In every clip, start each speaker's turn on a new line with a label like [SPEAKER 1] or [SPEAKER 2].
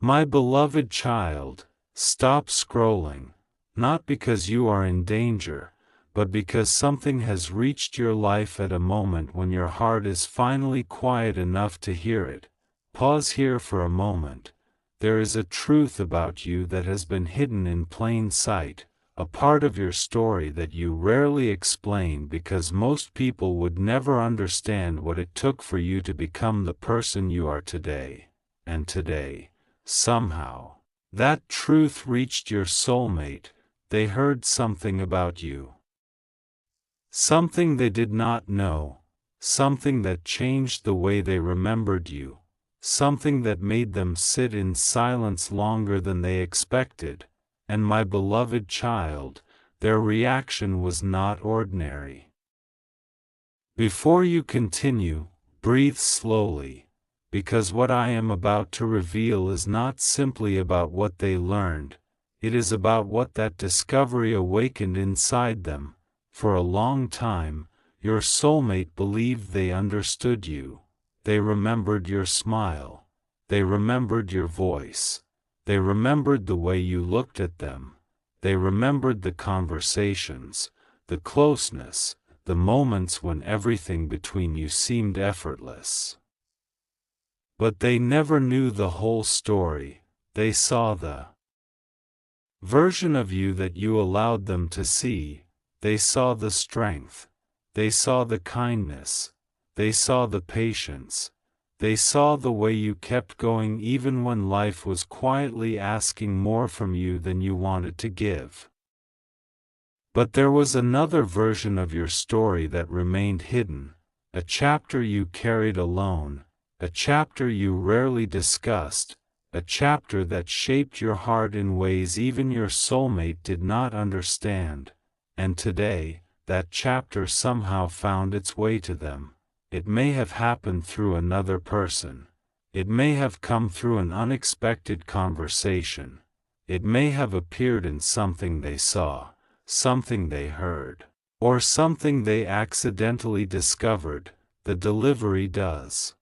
[SPEAKER 1] My beloved child, stop scrolling, not because you are in danger, but because something has reached your life at a moment when your heart is finally quiet enough to hear it. Pause here for a moment. There is a truth about you that has been hidden in plain sight, a part of your story that you rarely explain because most people would never understand what it took for you to become the person you are today. And today, somehow, that truth reached your soulmate. They heard something about you. Something they did not know, something that changed the way they remembered you, something that made them sit in silence longer than they expected, and my beloved child, their reaction was not ordinary. Before you continue, breathe slowly, because what I am about to reveal is not simply about what they learned, it is about what that discovery awakened inside them. For a long time, your soulmate believed they understood you. They remembered your smile. They remembered your voice. They remembered the way you looked at them. They remembered the conversations, the closeness, the moments when everything between you seemed effortless. But they never knew the whole story. They saw the version of you that you allowed them to see. They saw the strength. They saw the kindness. They saw the patience. They saw the way you kept going even when life was quietly asking more from you than you wanted to give. But there was another version of your story that remained hidden, a chapter you carried alone, a chapter you rarely discussed, a chapter that shaped your heart in ways even your soulmate did not understand. And today, that chapter somehow found its way to them. It may have happened through another person. It may have come through an unexpected conversation. It may have appeared in something they saw, something they heard, or something they accidentally discovered. The delivery does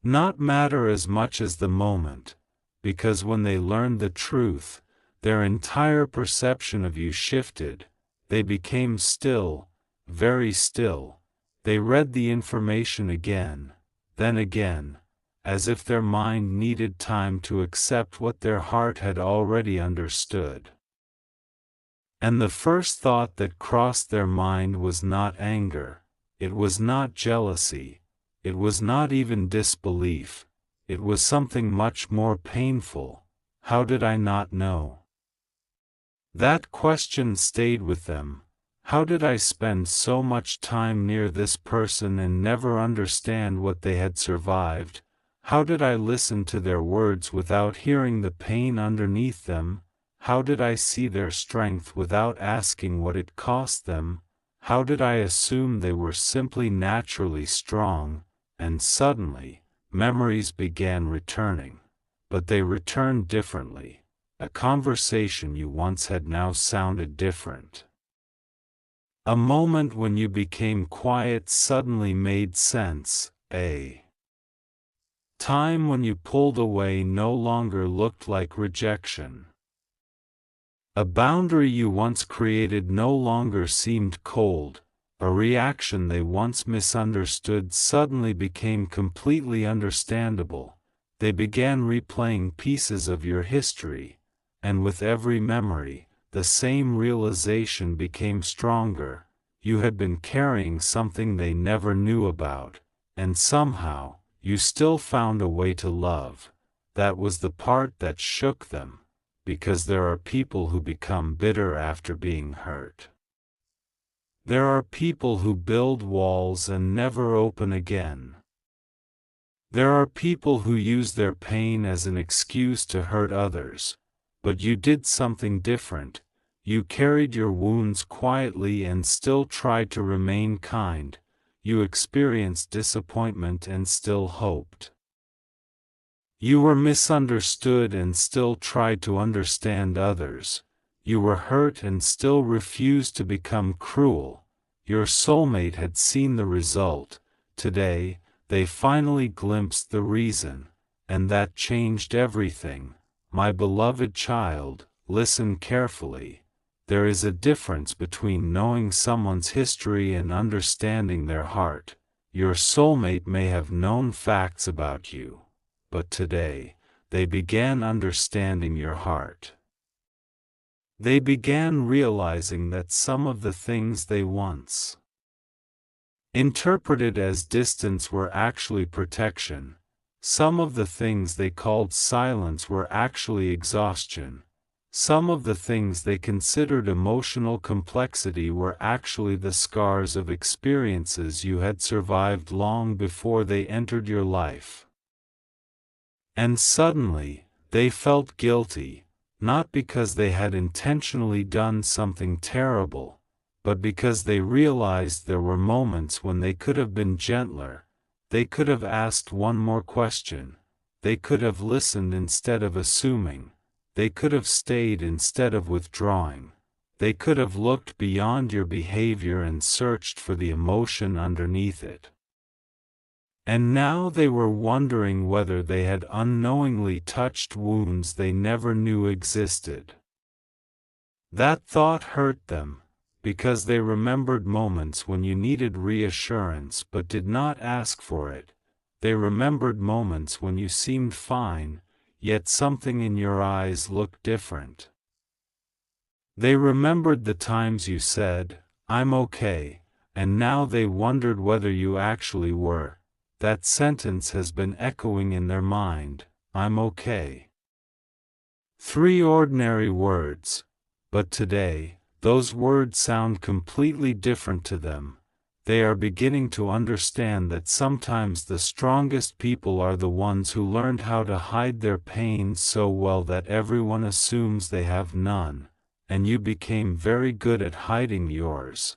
[SPEAKER 1] not matter as much as the moment, because when they learned the truth, their entire perception of you shifted. They became still, very still. They read the information again, then again, as if their mind needed time to accept what their heart had already understood. And the first thought that crossed their mind was not anger, it was not jealousy, it was not even disbelief, it was something much more painful. How did I not know? That question stayed with them. How did I spend so much time near this person and never understand what they had survived? How did I listen to their words without hearing the pain underneath them? How did I see their strength without asking what it cost them? How did I assume they were simply naturally strong? And suddenly, memories began returning. But they returned differently. A conversation you once had now sounded different. A moment when you became quiet suddenly made sense. A time when you pulled away no longer looked like rejection. A boundary you once created no longer seemed cold. A reaction they once misunderstood suddenly became completely understandable. They began replaying pieces of your history. And with every memory, the same realization became stronger. You had been carrying something they never knew about, and somehow, you still found a way to love. That was the part that shook them, because there are people who become bitter after being hurt. There are people who build walls and never open again. There are people who use their pain as an excuse to hurt others. But you did something different. You carried your wounds quietly and still tried to remain kind. You experienced disappointment and still hoped. You were misunderstood and still tried to understand others. You were hurt and still refused to become cruel. Your soulmate had seen the result. Today, they finally glimpsed the reason. and that changed everything. My beloved child, listen carefully. There is a difference between knowing someone's history and understanding their heart. Your soulmate may have known facts about you, but today, they began understanding your heart. They began realizing that some of the things they once interpreted as distance were actually protection. Some of the things they called silence were actually exhaustion. Some of the things they considered emotional complexity were actually the scars of experiences you had survived long before they entered your life. And suddenly, they felt guilty, not because they had intentionally done something terrible, but because they realized there were moments when they could have been gentler. They could have asked one more question. They could have listened instead of assuming. They could have stayed instead of withdrawing. They could have looked beyond your behavior and searched for the emotion underneath it. And now they were wondering whether they had unknowingly touched wounds they never knew existed. That thought hurt them, because they remembered moments when you needed reassurance but did not ask for it. They remembered moments when you seemed fine, yet something in your eyes looked different. They remembered the times you said, "I'm okay," and now they wondered whether you actually were. That sentence has been echoing in their mind, "I'm okay." 3 ordinary words, but today, those words sound completely different to them. They are beginning to understand that sometimes the strongest people are the ones who learned how to hide their pain so well that everyone assumes they have none, and you became very good at hiding yours,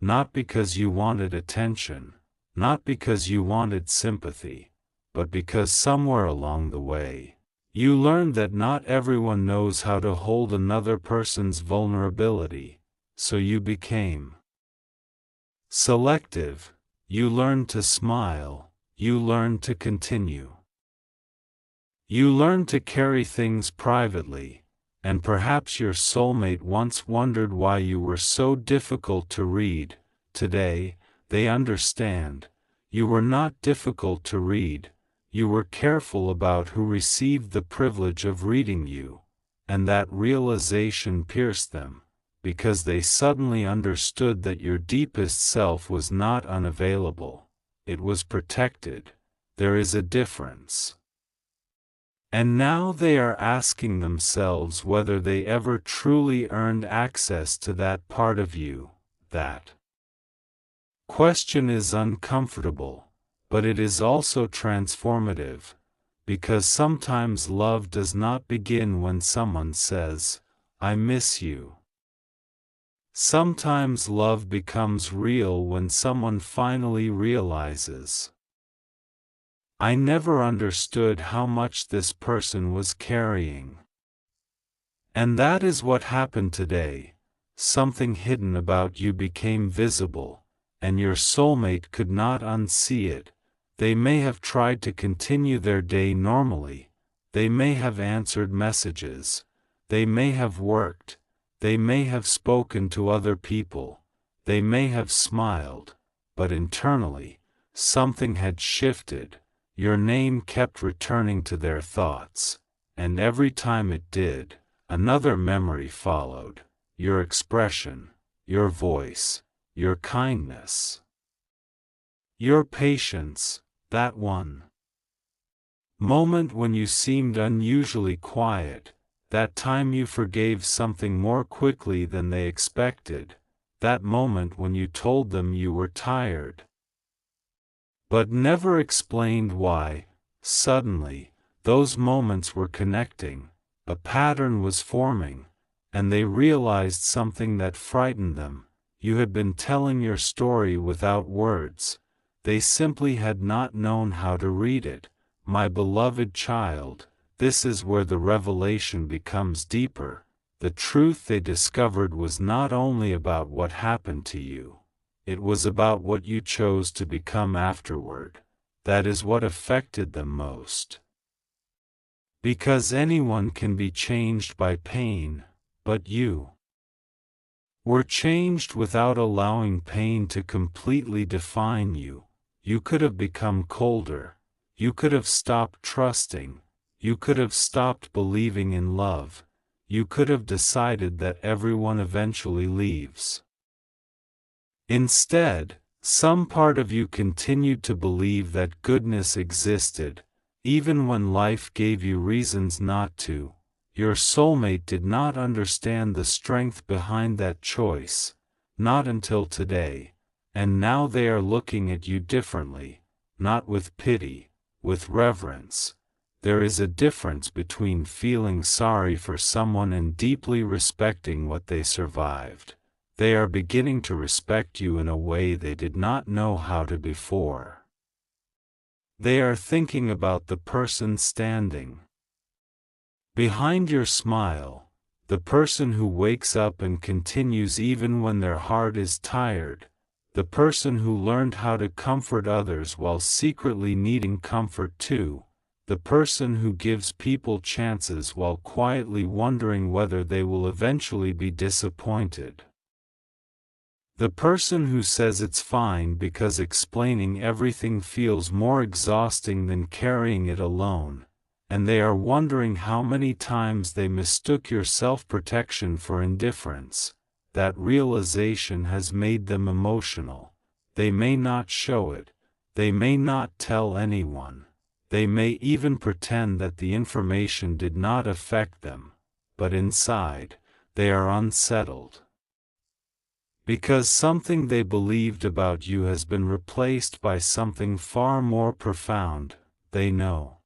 [SPEAKER 1] not because you wanted attention, not because you wanted sympathy, but because somewhere along the way, you learned that not everyone knows how to hold another person's vulnerability, so you became selective. You learned to smile. You learned to continue. You learned to carry things privately, and perhaps your soulmate once wondered why you were so difficult to read. Today, they understand. You were not difficult to read. You were careful about who received the privilege of reading you, and that realization pierced them, because they suddenly understood that your deepest self was not unavailable. It was protected. There is a difference. And now they are asking themselves whether they ever truly earned access to that part of you. That question is uncomfortable, but it is also transformative, because sometimes love does not begin when someone says, "I miss you." Sometimes love becomes real when someone finally realizes, "I never understood how much this person was carrying." And that is what happened today. Something hidden about you became visible, and your soulmate could not unsee it. They may have tried to continue their day normally. They may have answered messages. They may have worked. They may have spoken to other people. They may have smiled. But internally, something had shifted. Your name kept returning to their thoughts, and every time it did, another memory followed. Your expression, your voice, your kindness, your patience, that one moment when you seemed unusually quiet, that time you forgave something more quickly than they expected, that moment when you told them you were tired, but never explained why. Suddenly, those moments were connecting, a pattern was forming, and they realized something that frightened them. You had been telling your story without words. They simply had not known how to read it. My beloved child, this is where the revelation becomes deeper. The truth they discovered was not only about what happened to you. It was about what you chose to become afterward. That is what affected them most. Because anyone can be changed by pain, but you were changed without allowing pain to completely define you. You could have become colder. You could have stopped trusting. You could have stopped believing in love. You could have decided that everyone eventually leaves. Instead, some part of you continued to believe that goodness existed, even when life gave you reasons not to. Your soulmate did not understand the strength behind that choice, not until today, and now they are looking at you differently, not with pity, with reverence. There is a difference between feeling sorry for someone and deeply respecting what they survived. They are beginning to respect you in a way they did not know how to before. They are thinking about the person standing behind your smile, the person who wakes up and continues even when their heart is tired, the person who learned how to comfort others while secretly needing comfort too, the person who gives people chances while quietly wondering whether they will eventually be disappointed. The person who says it's fine because explaining everything feels more exhausting than carrying it alone, and they are wondering how many times they mistook your self-protection for indifference. That realization has made them emotional. They may not show it. They may not tell anyone. They may even pretend that the information did not affect them, but inside, they are unsettled. Because something they believed about you has been replaced by something far more profound. They no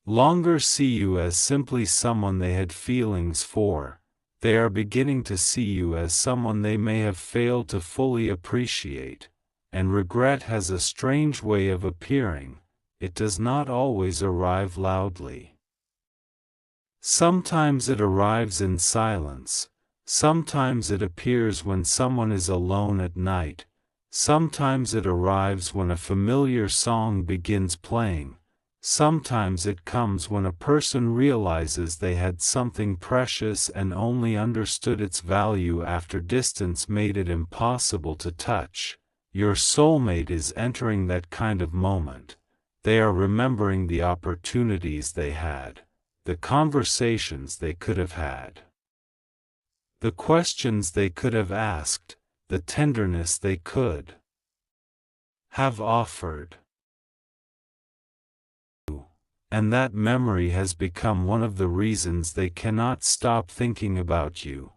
[SPEAKER 1] longer see you as simply someone they had feelings for. They are beginning to see you as someone they may have failed to fully appreciate. And regret has a strange way of appearing. It does not always arrive loudly. Sometimes it arrives in silence. Sometimes it appears when someone is alone at night. Sometimes it arrives when a familiar song begins playing. Sometimes it comes when a person realizes they had something precious and only understood its value after distance made it impossible to touch. Your soulmate is entering that kind of moment. They are remembering the opportunities they had, the conversations they could have had, the questions they could have asked, the tenderness they could have offered. And that memory has become one of the reasons they cannot stop thinking about you,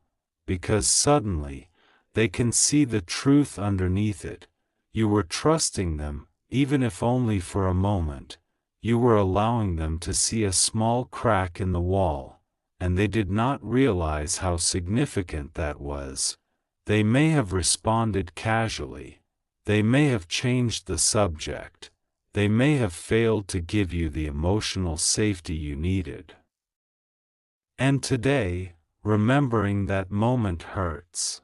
[SPEAKER 1] because suddenly, they can see the truth underneath it. You were trusting them, even if only for a moment. You were allowing them to see a small crack in the wall, and they did not realize how significant that was. They may have responded casually. They may have changed the subject. They may have failed to give you the emotional safety you needed. And today, remembering that moment hurts.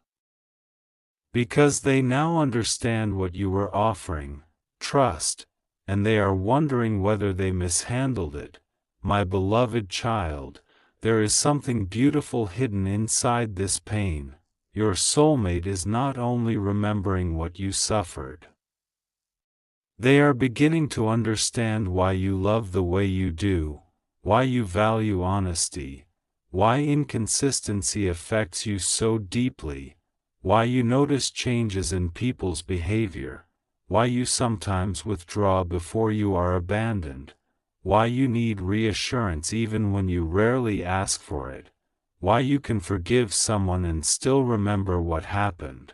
[SPEAKER 1] Because they now understand what you were offering, trust, and they are wondering whether they mishandled it. My beloved child, there is something beautiful hidden inside this pain. Your soulmate is not only remembering what you suffered. They are beginning to understand why you love the way you do, why you value honesty, why inconsistency affects you so deeply, why you notice changes in people's behavior, why you sometimes withdraw before you are abandoned, why you need reassurance even when you rarely ask for it, why you can forgive someone and still remember what happened.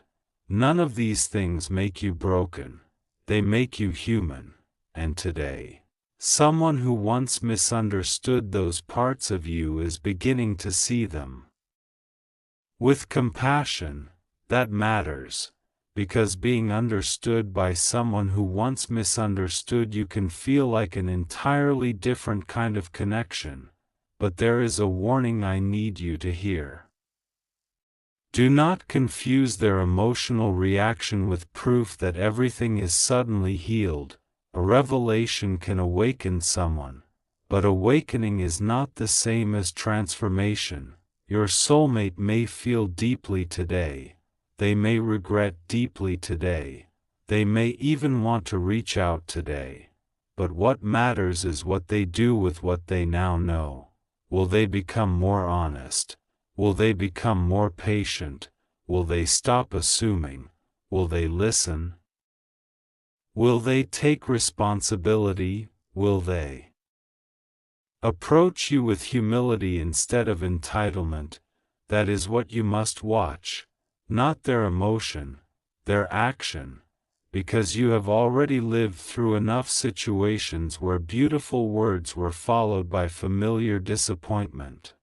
[SPEAKER 1] None of these things make you broken. They make you human, and today, someone who once misunderstood those parts of you is beginning to see them with compassion. That matters, because being understood by someone who once misunderstood you can feel like an entirely different kind of connection. But there is a warning I need you to hear. Do not confuse their emotional reaction with proof that everything is suddenly healed. A revelation can awaken someone, But awakening is not the same as transformation. Your soulmate may feel deeply today. They may regret deeply today. They may even want to reach out today. But what matters is what they do with what they now know. Will they become more honest? Will they become more patient? Will they stop assuming? Will they listen? Will they take responsibility? Will they approach you with humility instead of entitlement? That is what you must watch, not their emotion, their action, because you have already lived through enough situations where beautiful words were followed by familiar disappointment.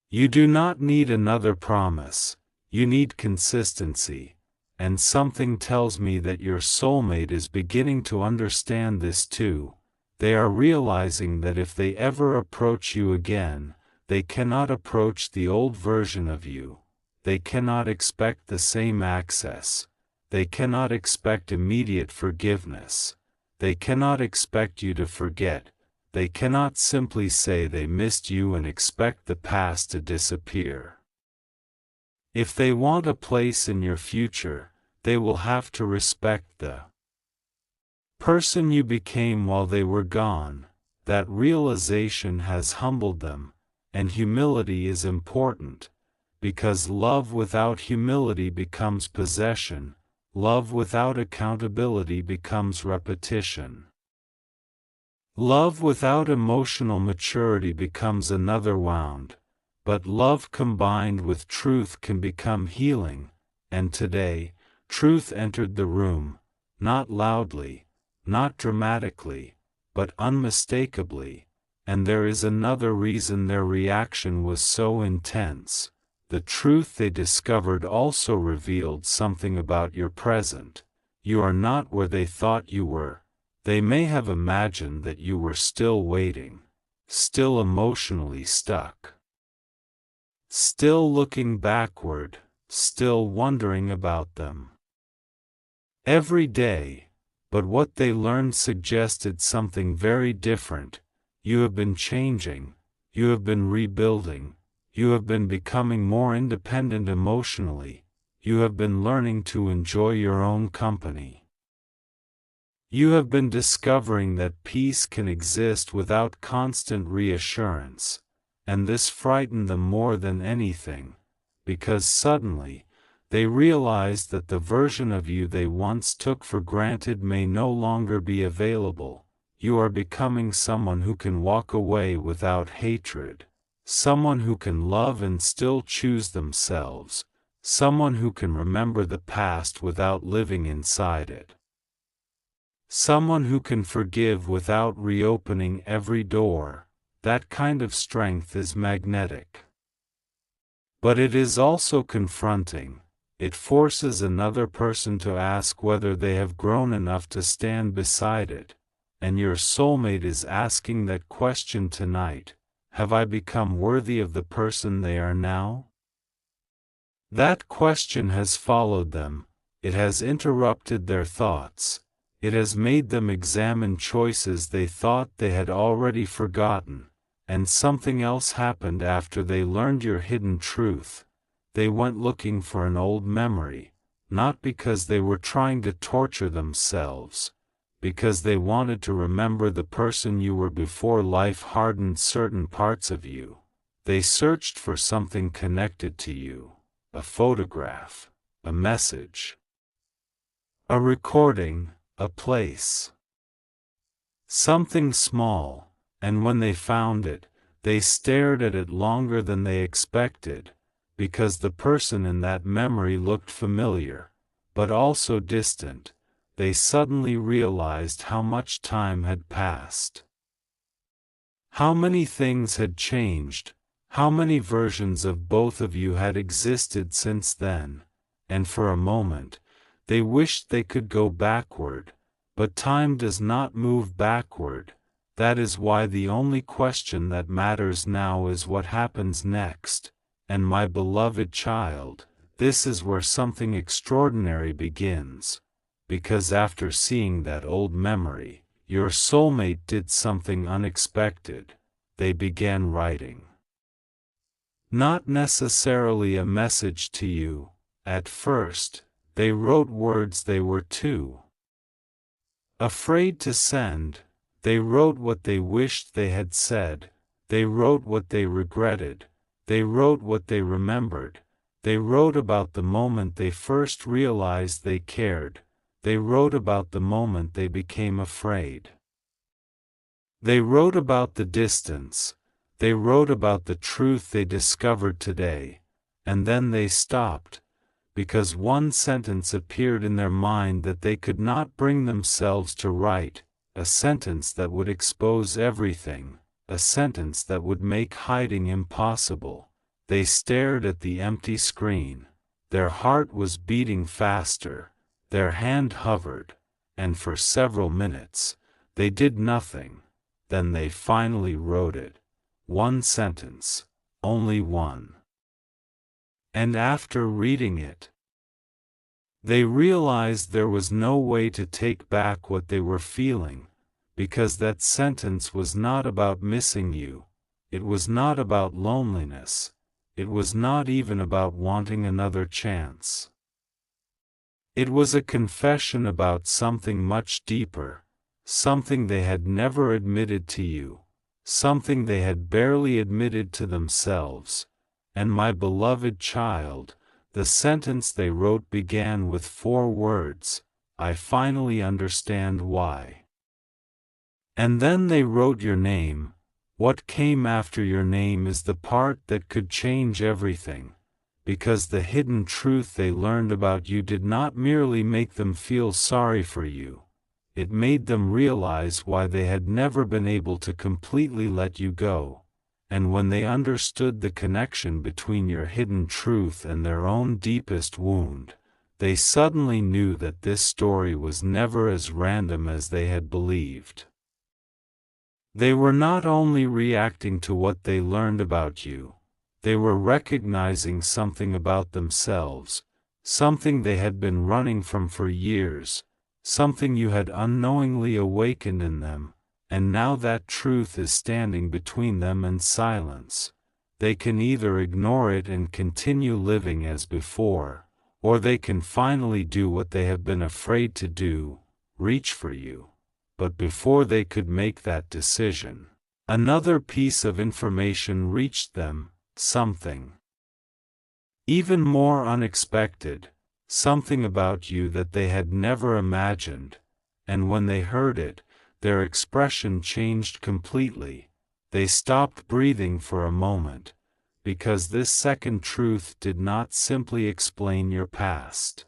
[SPEAKER 1] You do not need another promise, you need consistency, and something tells me that your soulmate is beginning to understand this too. They are realizing that if they ever approach you again, they cannot approach the old version of you. They cannot expect the same access. They cannot expect immediate forgiveness. They cannot expect you to forget. They cannot simply say they missed you and expect the past to disappear. If they want a place in your future, they will have to respect the person you became while they were gone. That realization has humbled them, and humility is important, because love without humility becomes possession, love without accountability becomes repetition. Love without emotional maturity becomes another wound, but love combined with truth can become healing, and today, truth entered the room, not loudly, not dramatically, but unmistakably, and there is another reason their reaction was so intense. The truth they discovered also revealed something about your present. You are not where they thought you were. They may have imagined that you were still waiting, still emotionally stuck, still looking backward, still wondering about them every day. But what they learned suggested something very different. You have been changing, you have been rebuilding, you have been becoming more independent emotionally, you have been learning to enjoy your own company. You have been discovering that peace can exist without constant reassurance, and this frightened them more than anything, because suddenly, they realized that the version of you they once took for granted may no longer be available. You are becoming someone who can walk away without hatred, someone who can love and still choose themselves, someone who can remember the past without living inside it, someone who can forgive without reopening every door. That kind of strength is magnetic. But it is also confronting. It forces another person to ask whether they have grown enough to stand beside it, and your soulmate is asking that question tonight. Have I become worthy of the person they are now? That question has followed them, it has interrupted their thoughts, it has made them examine choices they thought they had already forgotten, and something else happened after they learned your hidden truth. They went looking for an old memory, not because they were trying to torture themselves, because they wanted to remember the person you were before life hardened certain parts of you. They searched for something connected to you, a photograph, a message, a recording, a place, something small, and when they found it, they stared at it longer than they expected. Because the person in that memory looked familiar, but also distant, they suddenly realized how much time had passed. How many things had changed, how many versions of both of you had existed since then, and for a moment, they wished they could go backward, but time does not move backward. That is why the only question that matters now is what happens next. And my beloved child, this is where something extraordinary begins, because after seeing that old memory, Your soulmate did something unexpected. They began writing. Not necessarily a message to you. At first, they wrote words they were too afraid to send. They wrote what they wished they had said. They wrote what they regretted. They wrote what they remembered. They wrote about the moment they first realized they cared. They wrote about the moment they became afraid. They wrote about the distance. They wrote about the truth they discovered today. And then they stopped, because one sentence appeared in their mind that they could not bring themselves to write, a sentence that would expose everything, a sentence that would make hiding impossible. They stared at the empty screen. Their heart was beating faster. Their hand hovered, and for several minutes, they did nothing. Then they finally wrote it. One sentence, only one. And after reading it, they realized there was no way to take back what they were feeling, because that sentence was not about missing you. It was not about loneliness. It was not even about wanting another chance. It was a confession about something much deeper, something they had never admitted to you, something they had barely admitted to themselves. And my beloved child, the sentence they wrote began with 4 words, I finally understand why. And then they wrote your name. What came after your name is the part that could change everything, because the hidden truth they learned about you did not merely make them feel sorry for you. It made them realize why they had never been able to completely let you go. And when they understood the connection between your hidden truth and their own deepest wound, they suddenly knew that this story was never as random as they had believed. They were not only reacting to what they learned about you, they were recognizing something about themselves, something they had been running from for years, something you had unknowingly awakened in them, and now that truth is standing between them and silence. They can either ignore it and continue living as before, or they can finally do what they have been afraid to do, reach for you. But before they could make that decision, another piece of information reached them, something even more unexpected, something about you that they had never imagined, and when they heard it, their expression changed completely. They stopped breathing for a moment, because this second truth did not simply explain your past.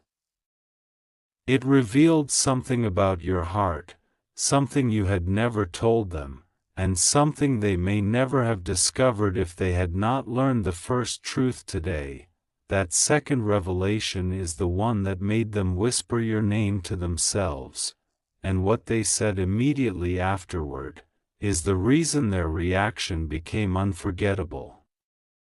[SPEAKER 1] It revealed something about your heart, something you had never told them, and something they may never have discovered if they had not learned the first truth today. That second revelation is the one that made them whisper your name to themselves, and what they said immediately afterward is the reason their reaction became unforgettable.